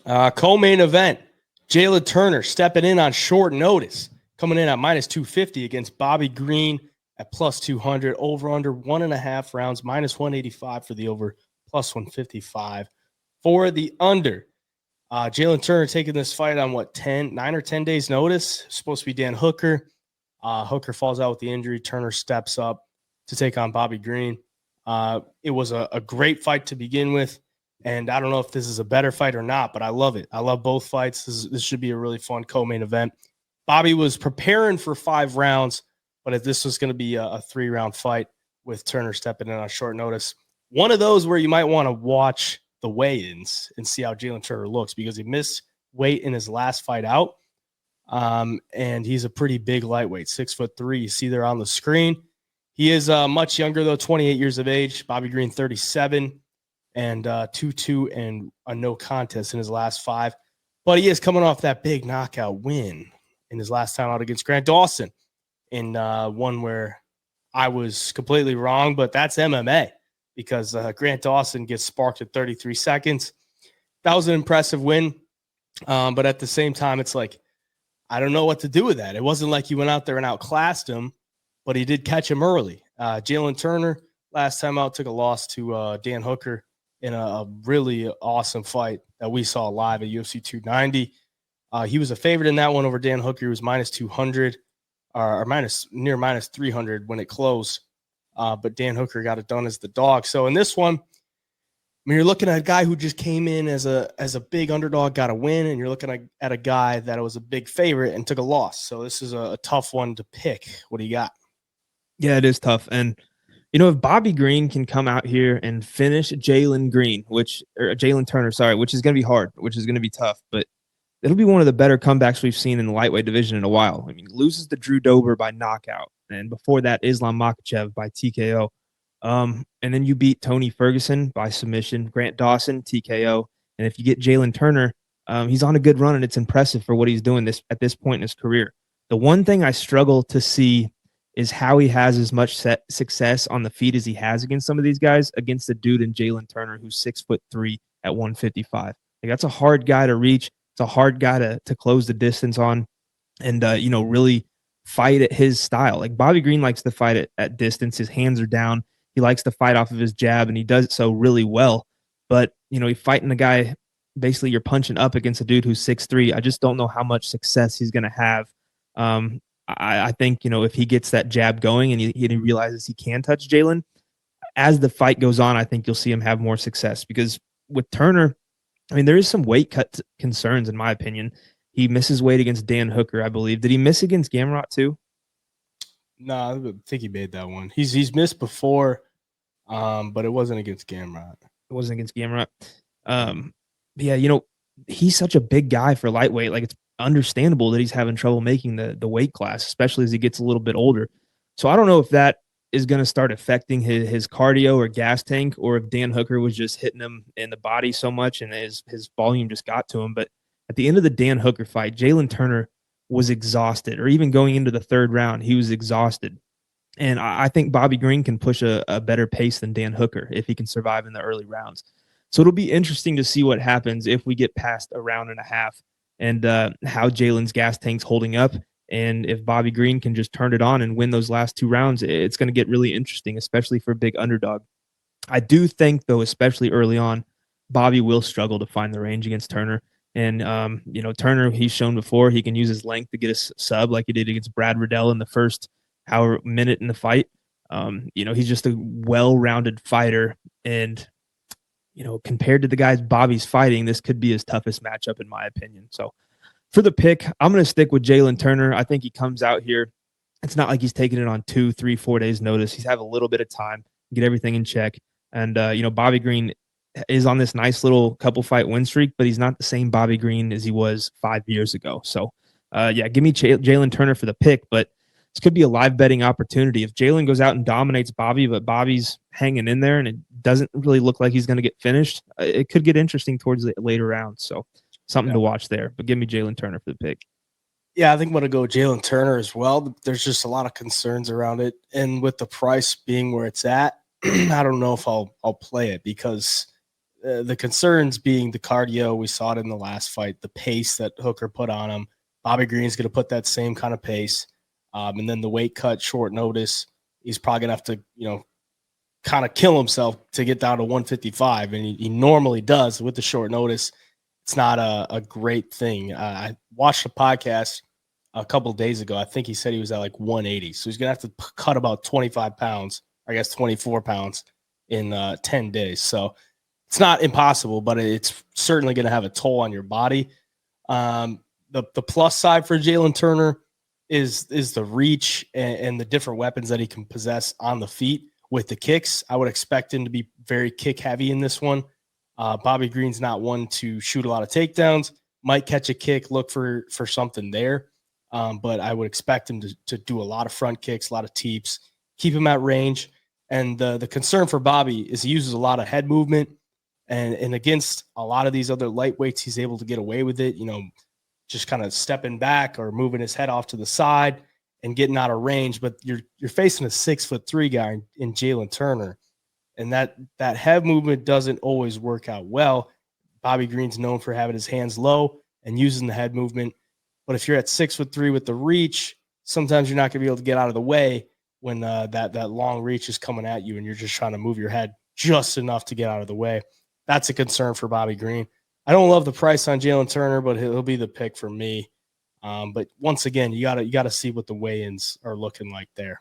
Co-main event, Jalin Turner stepping in on short notice, coming in at minus 250 against Bobby Green at plus 200, over under 1.5 rounds, minus 185 for the over, plus 155 for the under. Jalin Turner taking this fight on 9 or 10 days notice. Supposed to be Dan Hooker. Hooker falls out with the injury. Turner steps up to take on Bobby Green. It was a great fight to begin with. And I don't know if this is a better fight or not, but I love it. I love both fights. This should be a really fun co-main event. Bobby was preparing for 5 rounds, but if this was going to be a 3-round fight with Turner stepping in on short notice, one of those where you might want to watch the weigh-ins and see how Jalin Turner looks, because he missed weight in his last fight out. And he's a pretty big lightweight, 6'3". You see there on the screen. He is much younger, though, 28 years of age. Bobby Green, 37. And 2-2 and a no contest in his last 5. But he is coming off that big knockout win in his last time out against Grant Dawson in one where I was completely wrong, but that's MMA, because Grant Dawson gets sparked at 33 seconds. That was an impressive win. But at the same time, it's like, I don't know what to do with that. It wasn't like he went out there and outclassed him, but he did catch him early. Jalin Turner, last time out, took a loss to Dan Hooker in a really awesome fight that we saw live at UFC 290. He was a favorite in that one over Dan Hooker. He was minus 200 or near minus 300 when it closed. But Dan Hooker got it done as the dog. So in this one, I mean, you're looking at a guy who just came in as a big underdog, got a win, and you're looking at a guy that was a big favorite and took a loss. So this is a tough one to pick. What do you got? Yeah, it is tough. And if Bobby Green can come out here and finish Jalin Turner, which is going to be hard, which is going to be tough, but it'll be one of the better comebacks we've seen in the lightweight division in a while. I mean, loses to Drew Dober by knockout, and before that, Islam Makhachev by TKO. And then you beat Tony Ferguson by submission, Grant Dawson, TKO. And if you get Jalin Turner, he's on a good run, and it's impressive for what he's doing at this point in his career. The one thing I struggle to see is how he has as much success on the feet as he has against some of these guys, against the dude in Jalin Turner who's 6'3" at 155. Like, that's a hard guy to reach. It's a hard guy to close the distance on, and really fight at his style. Like, Bobby Green likes to fight at distance. His hands are down. He likes to fight off of his jab, and he does it so really well. But he's fighting a guy. Basically, you're punching up against a dude who's 6'3". I just don't know how much success he's going to have. I think, if he gets that jab going and he realizes he can touch Jalin, as the fight goes on, I think you'll see him have more success. Because with Turner, I mean, there is some weight cut concerns, in my opinion. He misses weight against Dan Hooker, I believe. Did he miss against Gamrot too? No, I think he made that one. He's missed before, but it wasn't against Gamrot. It wasn't against Gamrot. Yeah, he's such a big guy for lightweight. Like, it's understandable that he's having trouble making the weight class, especially as he gets a little bit older. So I don't know if that is going to start affecting his cardio or gas tank, or if Dan Hooker was just hitting him in the body so much and his volume just got to him. But at the end of the Dan Hooker fight, Jalin Turner was exhausted, or even going into the 3rd round, he was exhausted. And I think Bobby Green can push a better pace than Dan Hooker if he can survive in the early rounds. So it'll be interesting to see what happens if we get past a round and a half, and how Jalen's gas tank's holding up. And if Bobby Green can just turn it on and win those last 2 rounds, it's going to get really interesting, especially for a big underdog. I do think, though, especially early on, Bobby will struggle to find the range against Turner. And, Turner, he's shown before, he can use his length to get a sub like he did against Brad Riddell in the first minute in the fight. He's just a well-rounded fighter. And, compared to the guys Bobby's fighting, this could be his toughest matchup, in my opinion. So for the pick, I'm going to stick with Jalin Turner. I think he comes out here. It's not like he's taking it on 2, 3, 4 days notice. He's have a little bit of time, get everything in check. And, Bobby Green is on this nice little couple fight win streak, but he's not the same Bobby Green as he was 5 years ago. So, give me Jalin Turner for the pick, but this could be a live betting opportunity. If Jalin goes out and dominates Bobby, but Bobby's hanging in there and it doesn't really look like he's going to get finished, it could get interesting towards the later rounds. So something to watch there. But give me Jalin Turner for the pick. Yeah, I think I'm going to go Jalin Turner as well. There's just a lot of concerns around it. And with the price being where it's at, I don't know if I'll play it, because the concerns being the cardio. We saw it in the last fight, the pace that Hooker put on him. Bobby Green's going to put that same kind of pace. And then the weight cut, short notice, he's probably going to have to, kind of kill himself to get down to 155. And he normally does with the short notice. It's not a great thing. I watched a podcast a couple of days ago. I think he said he was at like 180. So he's going to have to cut about 25 pounds, I guess 24 pounds in 10 days. So it's not impossible, but it's certainly going to have a toll on your body. The plus side for Jalin Turner is the reach and the different weapons that he can possess on the feet with the kicks. I would expect him to be very kick heavy in this one. Bobby Green's not one to shoot a lot of takedowns, might catch a kick, look for something there. But I would expect him to do a lot of front kicks, a lot of teeps, keep him at range. And the concern for Bobby is he uses a lot of head movement. And against a lot of ththese other lightweights, he's able to get away with it, just kind of stepping back or moving his head off to the side and getting out of range. But you're facing a 6'3" guy in Jalin Turner. And that head movement doesn't always work out well. Bobby Green's known for having his hands low and using the head movement. But if you're at 6'3" with the reach, sometimes you're not going to be able to get out of the way when that long reach is coming at you and you're just trying to move your head just enough to get out of the way. That's a concern for Bobby Green. I don't love the price on Jalin Turner, but he'll be the pick for me. But once again, you gotta see what the weigh-ins are looking like there.